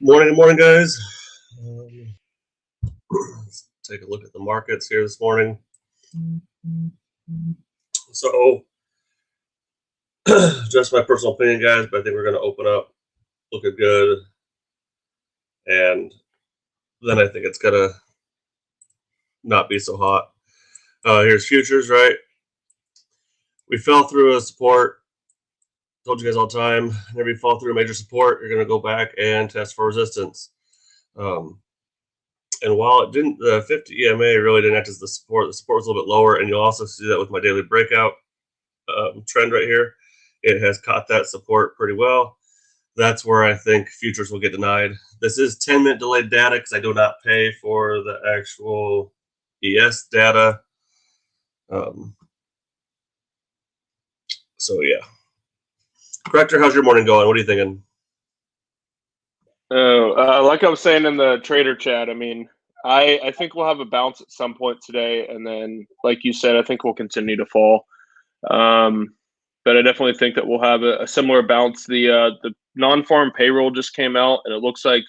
Morning, guys. Let's take a look at the markets here this morning. So, just my personal opinion, guys, but I think we're going to open up looking good, and then I think it's going to not be so hot. Here's futures, right? We fell through a support. Told you guys all the time, whenever you fall through a major support, you're going to go back and test for resistance. And while it didn't, the 50 EMA really didn't act as the support. The support was a little bit lower, and you'll also see that with my daily breakout trend right here. It has caught that support pretty well. That's where I think futures will get denied. This is 10-minute delayed data because I do not pay for the actual ES data. So yeah. Corrector, how's your morning going? What are you thinking? Like I was saying in the trader chat, I mean, I think we'll have a bounce at some point today, and then, like you said, I think we'll continue to fall. But I definitely think that we'll have a similar bounce. The non-farm payroll just came out, and it looks like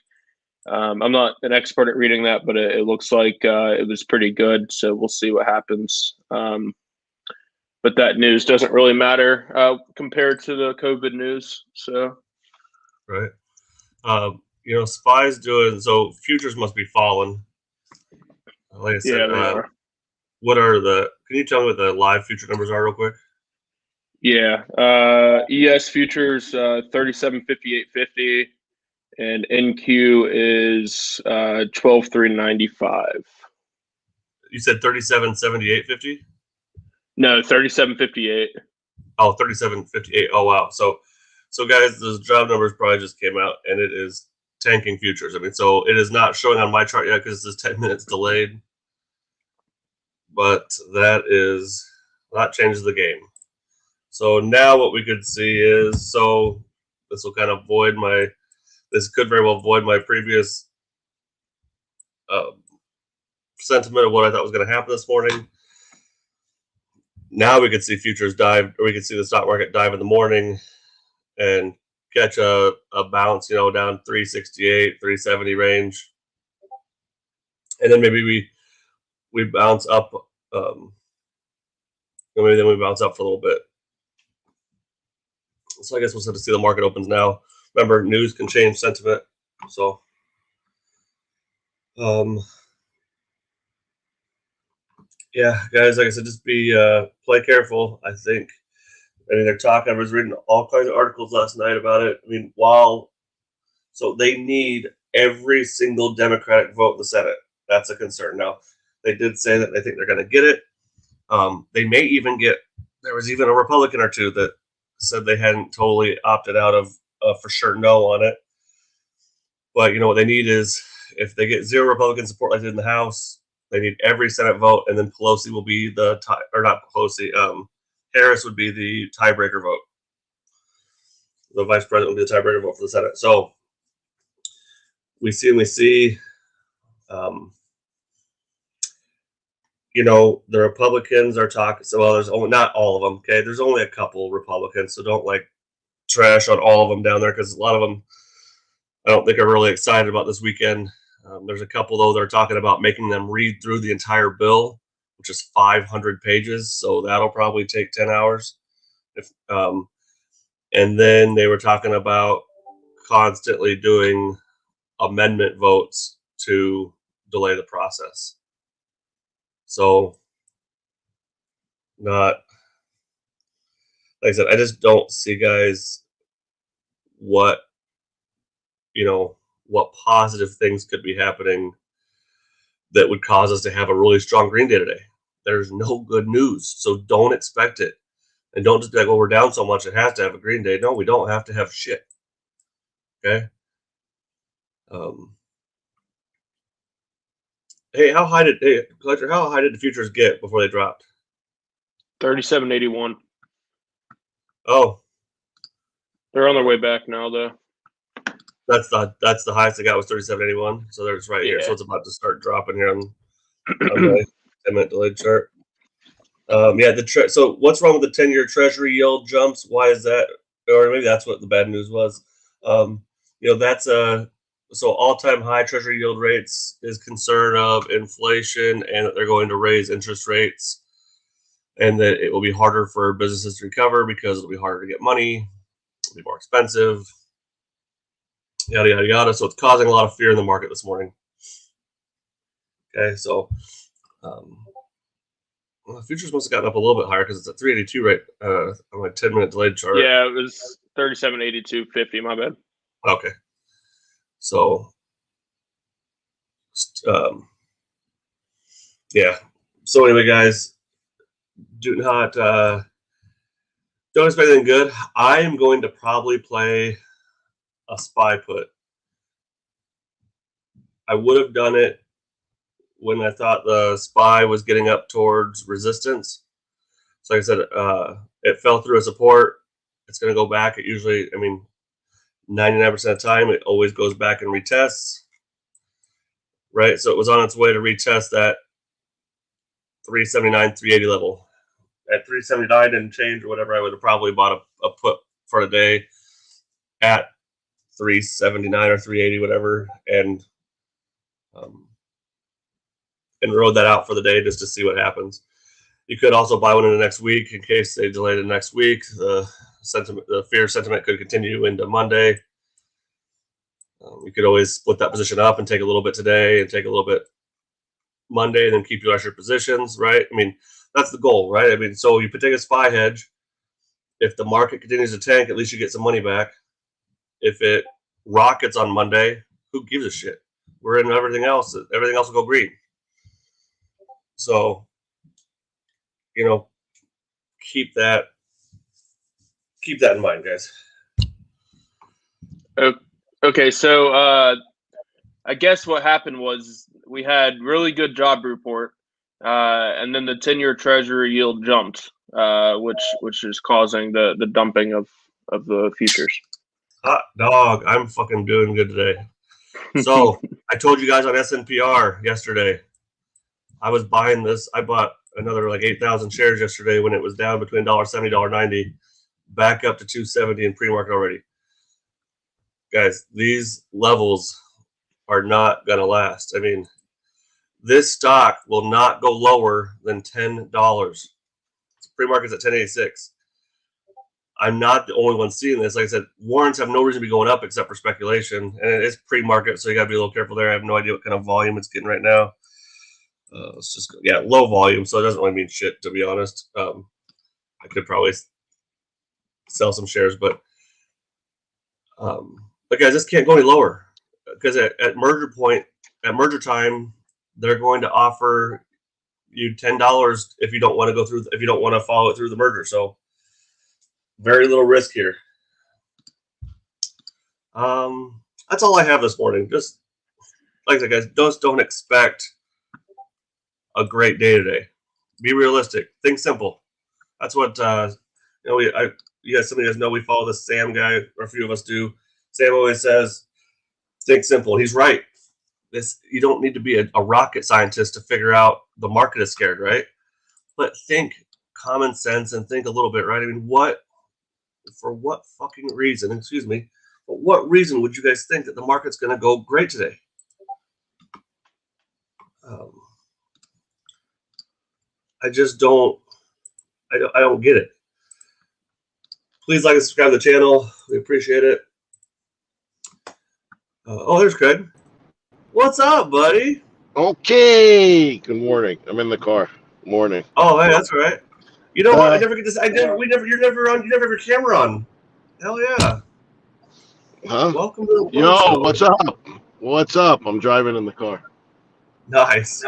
I'm not an expert at reading that, but it looks like it was pretty good. So we'll see what happens. But that news doesn't really matter compared to the COVID news. So, right. SPY's doing so. Futures must be falling. Like I said, yeah, they are. What are the? Can you tell me what the live future numbers are, real quick? Yeah, ES futures 37.58.50, and NQ is 12.395. You said 37.78.50. No, 37.58. Oh, 37.58. Oh wow. So guys, those job numbers probably just came out, and it is tanking futures. I mean, so it is not showing on my chart yet because it's 10 minutes delayed. But that changes the game. So now what we could see is, so this will kind of this could very well void my previous sentiment of what I thought was going to happen this morning. Now we could see futures dive, or we could see the stock market dive in the morning and catch a bounce, down 368, 370 range. And then maybe we bounce up, maybe then we bounce up for a little bit. So I guess we'll have to see the market opens now. Remember, news can change sentiment. So, yeah, guys, like I said, just play careful. I mean, they're talking. I was reading all kinds of articles last night about it. I mean, so they need every single Democratic vote in the Senate. That's a concern. Now, they did say that they think they're going to get it. They may even there was even a Republican or two that said they hadn't totally opted out of for sure no on it. But what they need is, if they get zero Republican support like they did in the House, they need every Senate vote, and then Pelosi will be not Pelosi. Harris would be the tiebreaker vote. The vice president will be the tiebreaker vote for the Senate. So we see. The Republicans are talking. So, well, there's only not all of them. Okay, there's only a couple Republicans, so don't trash on all of them down there, because a lot of them I don't think are really excited about this weekend. There's a couple though that are talking about making them read through the entire bill, which is 500 pages. So that'll probably take 10 hours. And then they were talking about constantly doing amendment votes to delay the process. So, like I said, I just don't see, guys, what positive things could be happening that would cause us to have a really strong green day today. There's no good news, so don't expect it. And don't just be like, well, we're down so much, it has to have a green day. No, we don't have to have shit. Okay? Hey, Collector, how high did the futures get before they dropped? 37.81. Oh. They're on their way back now, though. That's the highest they got was 37.81. So there's right here. So it's about to start dropping here on the 10-minute delayed chart. So what's wrong with the 10-year Treasury yield jumps? Why is that? Or maybe that's what the bad news was. That's So all-time high Treasury yield rates is concern of inflation and that they're going to raise interest rates, and that it will be harder for businesses to recover because it'll be harder to get money, it'll be more expensive, yada yada yada. So it's causing a lot of fear in the market this morning. Okay, so well, the futures must have gotten up a little bit higher because it's at 382 right on my 10-minute delayed chart. Yeah, it was 37.82.50. My bad. Okay. So, yeah. So anyway, guys, do not don't expect anything good. I am going to probably play a SPY put. I would have done it when I thought the SPY was getting up towards resistance. So like I said, it fell through a support. It's going to go back. It usually, 99% of the time, it always goes back and retests. Right? So it was on its way to retest that 379, 380 level. At 379 and change or whatever, I would have probably bought a put for the day at 379 or 380, whatever, and rode that out for the day just to see what happens. You could also buy one in the next week in case they delay the next week. The fear sentiment could continue into Monday. You could always split that position up and take a little bit today and take a little bit Monday and then keep your extra positions, right? That's the goal, right? So you could take a SPY hedge. If the market continues to tank, at least you get some money back. If it rockets on Monday, who gives a shit? We're in everything else. Everything else will go green. So, keep that in mind, guys. Okay, so I guess what happened was we had really good job report, and then the 10-year Treasury yield jumped, which is causing the dumping of the futures. Hot dog, I'm fucking doing good today. So I told you guys on SNPR yesterday, I was buying this. I bought another like 8,000 shares yesterday when it was down between $1.70, $1.90, back up to 270 in pre-market already. Guys, these levels are not going to last. This stock will not go lower than $10. Pre-market's at 1086. I'm not the only one seeing this. Like I said, warrants have no reason to be going up except for speculation, and it is pre-market, so you got to be a little careful there. I have no idea what kind of volume it's getting right now. It's just low volume, so it doesn't really mean shit, to be honest. I could sell some shares, but guys, this can't go any lower because at merger time, they're going to offer you $10 if you don't want to go through, if you don't want to follow it through the merger. So very little risk here. That's all I have this morning. Just like I said, guys, don't expect a great day today. Be realistic. Think simple. That's what you guys. Some of you guys know we follow this Sam guy, or a few of us do. Sam always says, "Think simple." He's right. You don't need to be a rocket scientist to figure out the market is scared, right? But think common sense and think a little bit, right? For what fucking reason? Excuse me. But what reason would you guys think that the market's going to go great today? I just don't. I don't get it. Please like and subscribe to the channel. We appreciate it. There's Craig. What's up, buddy? Okay. Good morning. I'm in the car. Morning. Oh, hey, that's all right. You know what? I never get this. You're never on. You never have your camera on. Hell yeah. Huh? Welcome to the Yo, show. what's up? What's up? I'm driving in the car. Nice.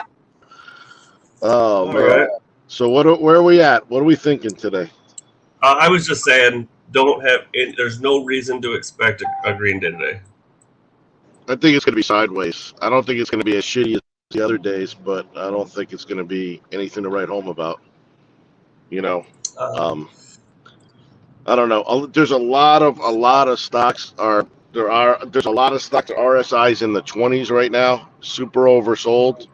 Oh, all man. Right. So where are we at? What are we thinking today? I was just saying, there's no reason to expect a green day today. I think it's going to be sideways. I don't think it's going to be as shitty as the other days, but I don't think it's going to be anything to write home about. I don't know. There's a lot of stocks there's a lot of stocks RSIs in the 20s right now, super oversold.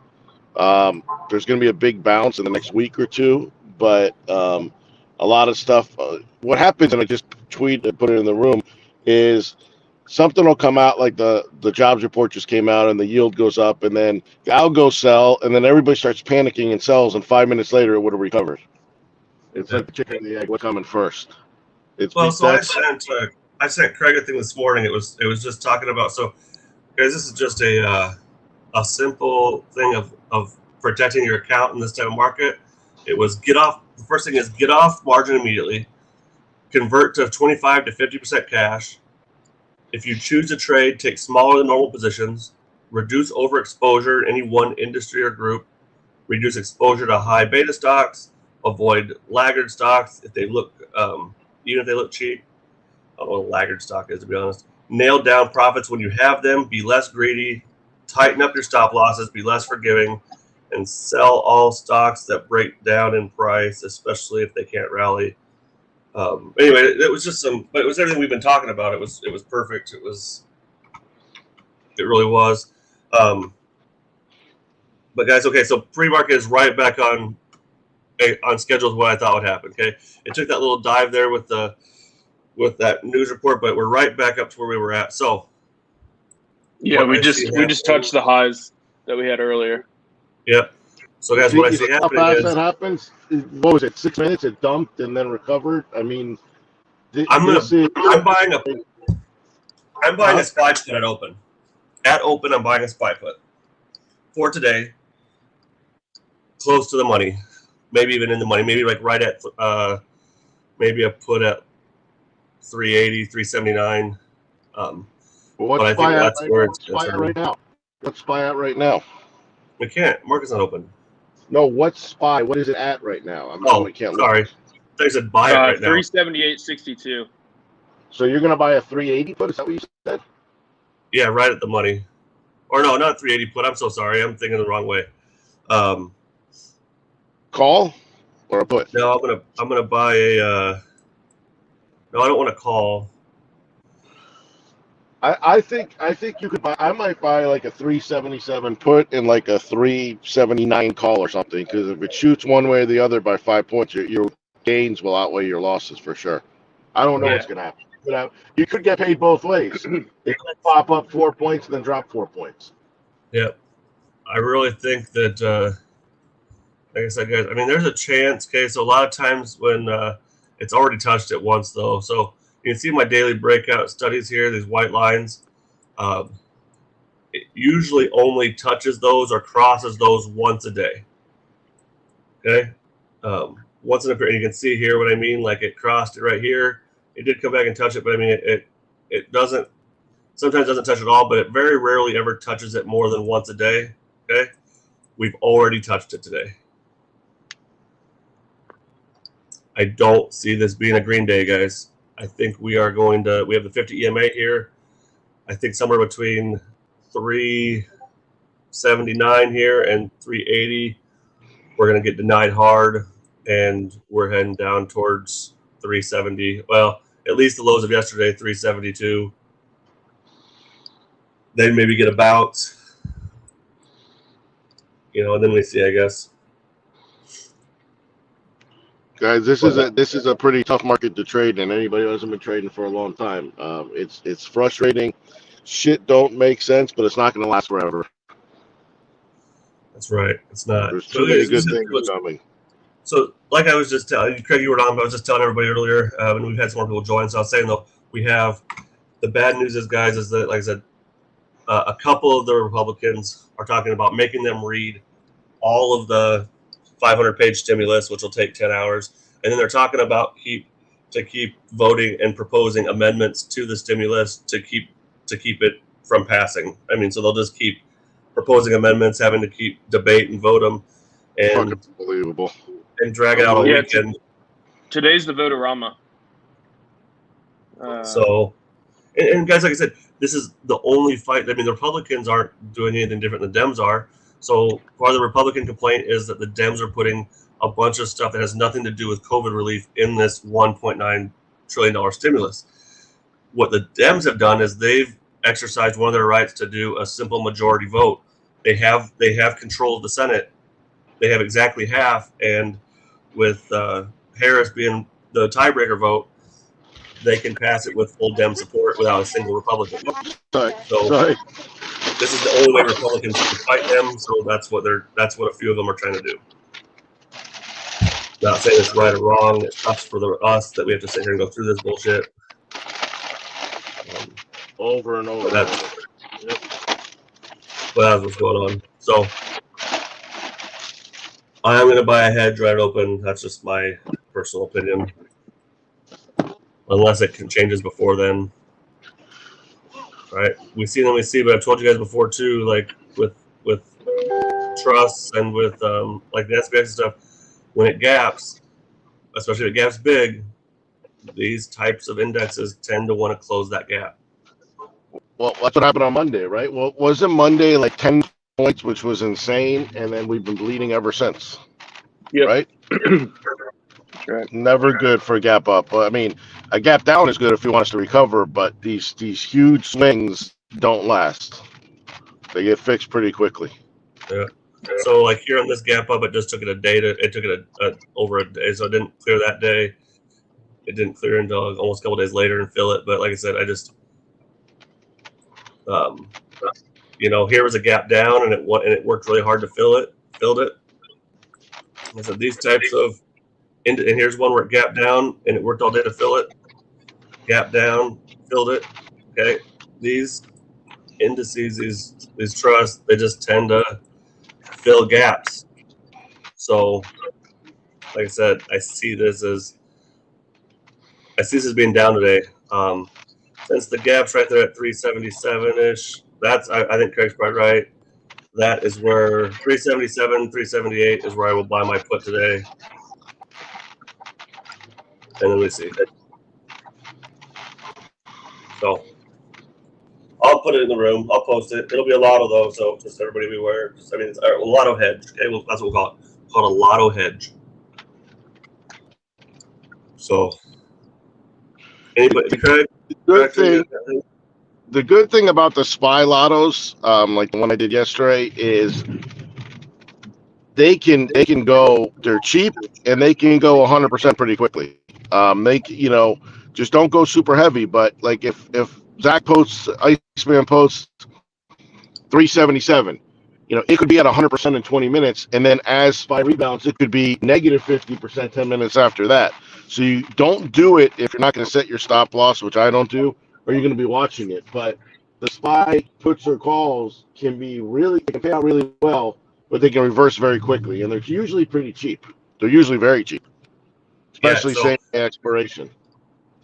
There's going to be a big bounce in the next week or two, but a lot of stuff. What happens, and I just put it in the room, is something will come out like the jobs report just came out and the yield goes up, and then I'll go sell, and then everybody starts panicking and sells, and 5 minutes later it would have recovered. It's like the chicken and the egg. What's coming first? Well, so I sent Craig a thing this morning. It was just talking about, so guys, this is just a simple thing of protecting your account in this type of market. It was the first thing is get off margin immediately, convert to 25 to 50% cash. If you choose to trade, take smaller than normal positions, reduce overexposure in any one industry or group, reduce exposure to high beta stocks, avoid laggard stocks if they look, even if they look cheap. I don't know what a laggard stock is, to be honest. Nail down profits when you have them, be less greedy, tighten up your stop losses, be less forgiving, and sell all stocks that break down in price, especially if they can't rally. Anyway, it was just but it was everything we've been talking about. It was perfect. It really was. But guys, okay, so pre-market is right back on schedule with what I thought would happen. Okay, it took that little dive there with that news report, but we're right back up to where we were at. So yeah, we just touched the highs that we had earlier. Yep. So guys, what I see happening how fast is that happens. What was it? 6 minutes? It dumped and then recovered. I mean, I'm buying a SPY put at open. At open, I'm buying a SPY put for today, close to the money, maybe even in the money, maybe like right at maybe a put at 380, 379. What's SPY at right now? What's SPY at right now? We can't. Market's not open. No, what's SPY? What is it at right now? We can't. Sorry. They said buy it right now. 378.62. So you're going to buy a 380 put? Is that what you said? Yeah, right at the money. Or no, not 380 put. I'm so sorry. I'm thinking the wrong way. Call or a put? No, I'm gonna buy a. No, I don't want to call. I think you could buy. I might buy like a 377 put and like a 379 call or something, because if it shoots one way or the other by 5 points, your gains will outweigh your losses for sure. I don't know what's going to happen. You could get paid both ways. It could pop up 4 points and then drop 4 points. Yeah, I really think that. Like I said, guys, I mean, there's a chance. Okay, so a lot of times when it's already touched it once, though, so. You can see my daily breakout studies here, these white lines. It usually only touches those or crosses those once a day. Okay? Once in a period. You can see here what I mean, like it crossed it right here. It did come back and touch it, but I mean, it doesn't, sometimes doesn't touch it all, but it very rarely ever touches it more than once a day. Okay? We've already touched it today. I don't see this being a green day, guys. I think we have the 50 EMA here. I think somewhere between 379 here and 380, we're going to get denied hard, and we're heading down towards 370. Well, at least the lows of yesterday, 372. Then maybe get a bounce, and then we see, I guess. Guys, this is a pretty tough market to trade in. Anybody who hasn't been trading for a long time, it's frustrating. Shit don't make sense, but it's not going to last forever. That's right. It's not. There's too many good things coming. So, like I was just telling you, Craig, you were on, but I was just telling everybody earlier, and we've had some more people join. So I was saying, though, we have the bad news is, guys, is that, like I said, a couple of the Republicans are talking about making them read all of the 500-page stimulus, which will take 10 hours. And then they're talking about keep voting and proposing amendments to the stimulus to keep it from passing. I mean, so they'll just keep proposing amendments, having to keep debate and vote them, and unbelievable, and drag it out all weekend. Today's the vote-a-rama. So, and guys, like I said, this is the only fight. I mean, the Republicans aren't doing anything different than the Dems are. So part of the Republican complaint is that the Dems are putting a bunch of stuff that has nothing to do with COVID relief in this $1.9 trillion stimulus. What the Dems have done is they've exercised one of their rights to do a simple majority vote. They have control of the Senate. They have exactly half, and with Harris being the tiebreaker vote, they can pass it with full Dem support without a single Republican. Sorry. So Sorry. this is the only way Republicans can fight them. So that's what a few of them are trying to do. Not saying it's right or wrong. It sucks for us that we have to sit here and go through this bullshit Over and over. But that's what's going on. So I'm going to buy a hedge right open. That's just my personal opinion. Unless it changes before then. Right? We see, but I've told you guys before too, like with trusts and with like the SPX and stuff, when it gaps, especially if it gaps big, these types of indexes tend to want to close that gap. Well, that's what happened on Monday, right? Well, wasn't Monday like 10 points, which was insane, and then we've been bleeding ever since. Yep. Right? Right. Never good for a gap up. But I mean, a gap down is good if you want us to recover, but these huge swings don't last. They get fixed pretty quickly. Yeah. So like here on this gap up, it just took it a day over a day, so it didn't clear that day. It didn't clear until almost a couple days later and fill it. But like I said, I just here was a gap down, and it worked really hard to filled it. I said these types of, and here's one where it gapped down, and it worked all day to fill it. Gap down, filled it. Okay, these indices, these trusts, they just tend to fill gaps. So, like I said, I see this as being down today. Since the gap's right there at 377-ish, I think Craig's probably right. That is where 377, 378 is where I will buy my put today. And then we see. So I'll put it in the room. I'll post it. It'll be a lotto though, so just everybody beware. It's a lotto hedge. Okay, well, that's what we'll call it. It's called a lotto hedge. So anybody, Craig? The good thing about the SPY lottos, like the one I did yesterday, is they can go. They're cheap and they can go 100% pretty quickly. Just don't go super heavy. But like if Zach posts, Iceman posts 377, it could be at 100% in 20 minutes, and then as SPY rebounds, it could be negative 50% 10 minutes after that. So you don't do it if you're not going to set your stop loss, which I don't do, or you're going to be watching it. But the SPY puts or calls can pay out really well, but they can reverse very quickly, and they're usually pretty cheap. They're usually very cheap, especially same expiration.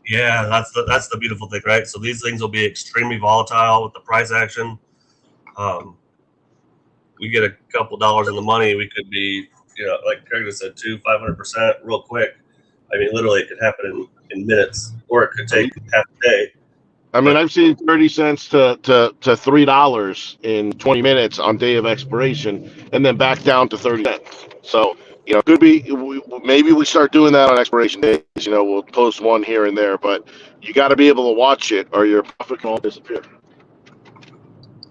Yeah, that's the beautiful thing, right? So these things will be extremely volatile with the price action. We get a couple dollars in the money, we could be, like Craig just said, 500% real quick. I mean, literally, it could happen in minutes, or it could take half a day. I mean, I've seen 30 cents to $3 in 20 minutes on day of expiration, and then back down to 30 cents. So, could be maybe we start doing that on expiration days. We'll post one here and there, but you got to be able to watch it, or your profit can all disappear.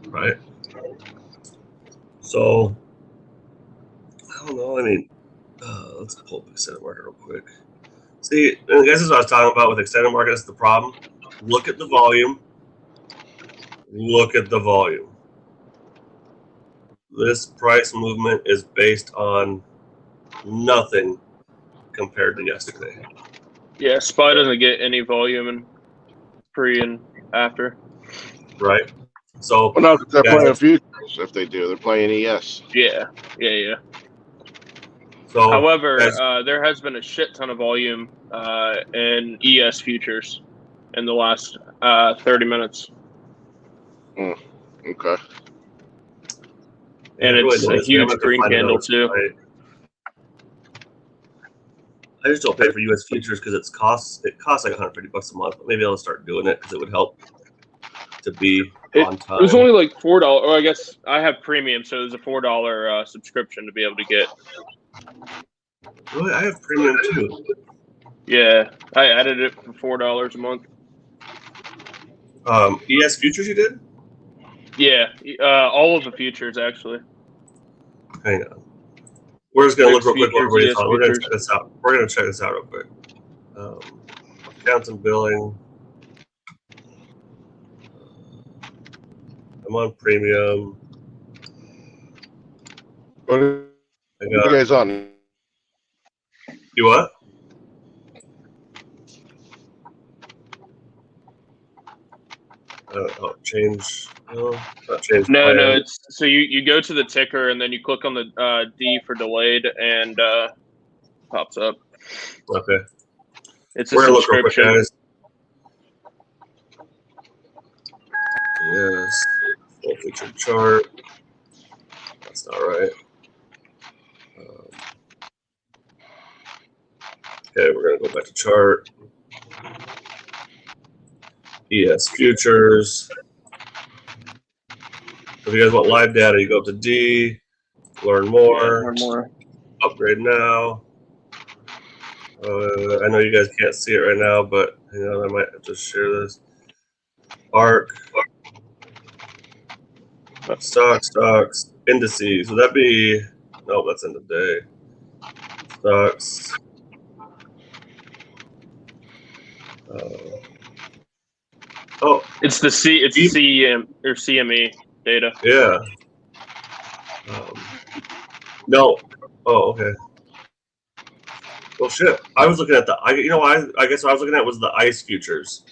Right. So, I don't know. I mean, let's pull up extended market real quick. See, and this is what I was talking about with extended market. That's the problem. Look at the volume. This price movement is based on nothing compared to yesterday. Yeah, SPY doesn't get any volume in pre and after. Right. So they're playing futures. If they do, they're playing ES. Yeah. So, however, there has been a shit ton of volume in ES futures in the last 30 minutes. Okay. And it's a huge green candle too. I just don't pay for U.S. futures because it costs like $150 a month. But maybe I'll start doing it because it would help to be on time. It was only like $4, or I guess I have premium, so it was a $4 subscription to be able to get. Really, I have premium too. Yeah, I added it for $4 a month. ES futures you did? Yeah, all of the futures actually. Hang on. We're just gonna look real quick while everybody's on. We're gonna check this out. Real quick. Accounts and billing. I'm on premium. What are you guys on? You what? Change. No, not change. No, plan. it's so you go to the ticker and then you click on the D for delayed and pops up. Okay. It's a We're gonna look real quick, subscription. guys. Yes. Full featured chart. That's not right. Okay, we're gonna go back to chart. ES futures. If you guys want live data, you go up to D, learn more, Learn more. upgrade now. I know you guys can't see it right now, but hang on, I might have to share this. ARC, stocks, indices. Would that be? No, that's end of day. Stocks. Oh, It's the CEM or CME data. yeah. No. Oh, okay. Well, shit. I was looking at I guess what I was looking at was the ICE futures.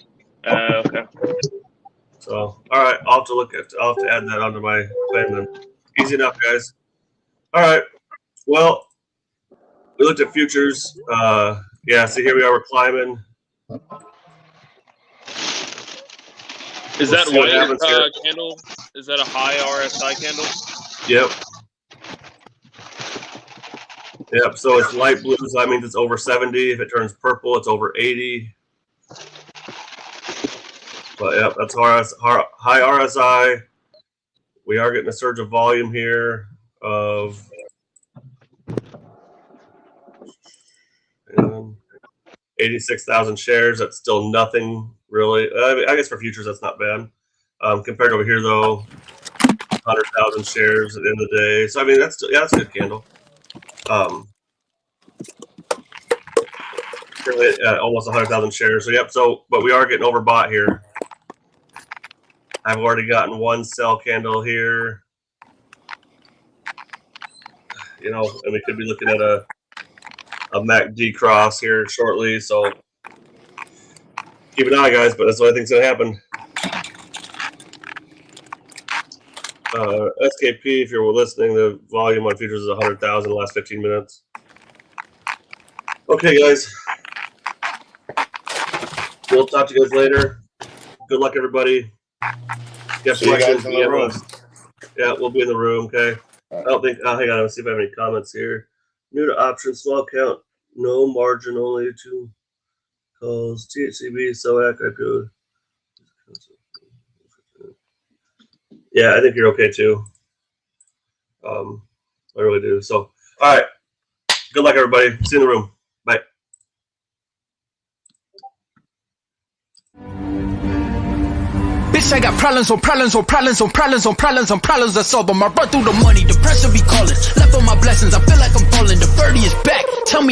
Okay. So, all right, I'll have to add that onto my plan then. Easy enough, guys. All right. Well, we looked at futures. Yeah. See, here we are. We're climbing. Is We'll that see what white happens here. candle? Is that a high RSI candle? Yep. Yep. So it's light blue. So that means it's over 70. If it turns purple, it's over 80. But yep, that's high RSI. We are getting a surge of volume here of 86,000 shares. That's still nothing really. I guess for futures, that's not bad. Compared over here, though, 100,000 shares at the end of the day. So I mean, that's a good candle. Almost 100,000 shares. So yep. So, but we are getting overbought here. I've already gotten one sell candle here. And we could be looking at a MACD cross here shortly. So keep an eye, guys. But that's what I think's gonna happen. SKP, if you're listening, the volume on futures is 100,000 in the last 15 minutes. Okay, guys. We'll talk to you guys later. Good luck, everybody. See you guys in the room. Yeah, we'll be in the room, okay? I don't think, hang on, let's see if I have any comments here. New to option, small count, no margin, only 2 calls, THCB, SOAC, I could. Yeah, I think you're okay too. I really do. So, all right. Good luck, everybody. See you in the room. Bye. Bitch, I got problems on problems on problems on problems on problems on problems. I solve them. I run through the money. The pressure be calling. Left on my blessings. I feel like I'm falling. The birdie is back. Tell me